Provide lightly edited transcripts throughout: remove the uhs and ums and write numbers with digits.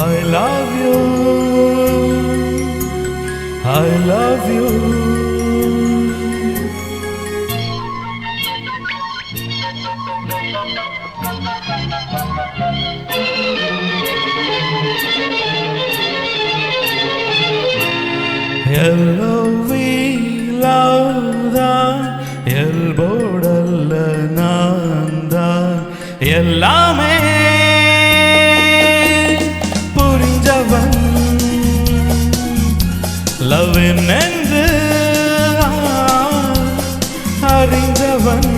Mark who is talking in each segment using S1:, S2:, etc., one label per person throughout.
S1: I love you, I love you. L-O-V love தான் எல்போடல்ல நான் தான் எல்லாமே புரிஞ்சவன் லவ் என்று அறிஞ்சவன்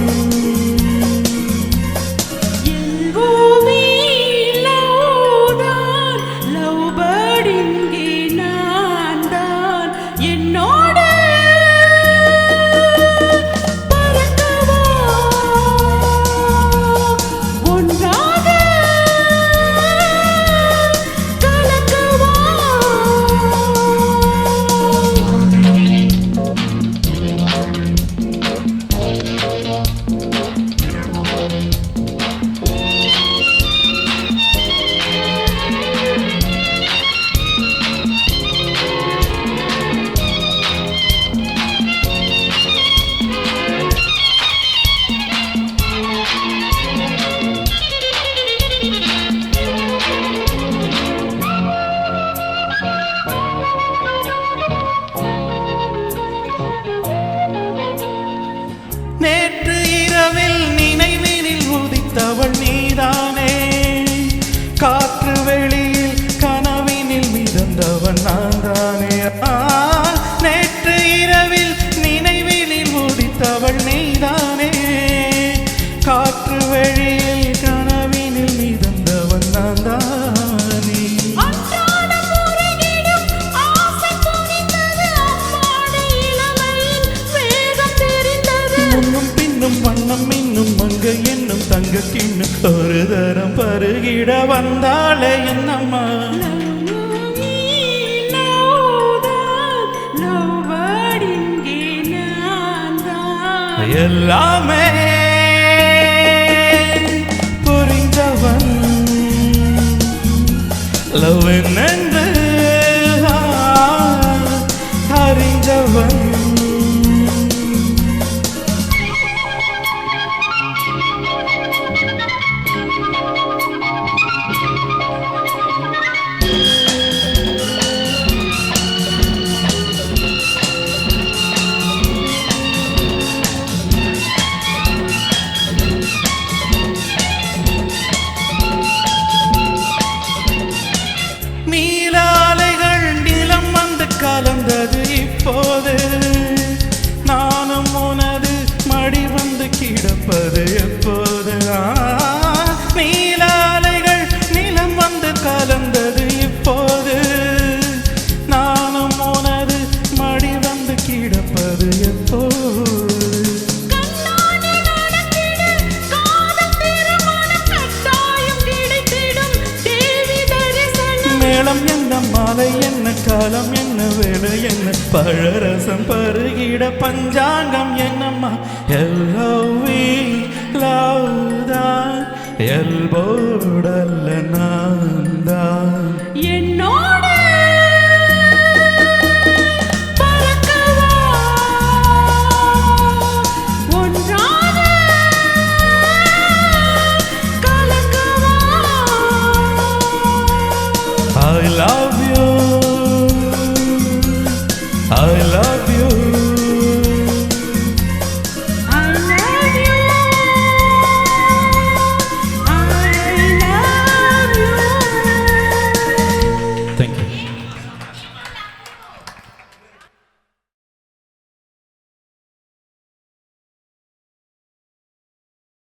S1: நேற்று இரவில் நினைவினில் உதித்தவள் நீதானே காற்று வெளியில் கனவினில் மிதந்தவன் நான் தானே நேற்று இரவில் நினைவினில் உதித்தவள் நீதானே காற்று வெளியில் கனவினில் மிதந்தவன் நான் தானே வண்ணம் இன்னும் மங்க என்னும் தங்க கிண்ணு ஒரு தரம் பருகிட வந்தாளே என்னம்மா எல்லாமே புரிந்தவன் லவ் என்று அறிஞ்சவன் நீலாலைகள் நிலம் வந்து கலந்தது இப்போது நானும் உனது மடி வந்து கிடப்பது எப்போது நீலாலைகள் நிலம் வந்து கலந்தது இப்போது நானும் உனது மடி வந்து கிடப்பது எப்போது மேளம் என்ன மாலை என்ன காலம் என்ன வேலை என்ன பழரசம் பருகிட பஞ்சாங்கம் என்னம்மா எல்லோவி லவ் தான் எல்போடல்ல நான் தான்
S2: என்னோட
S1: I love you, I love you.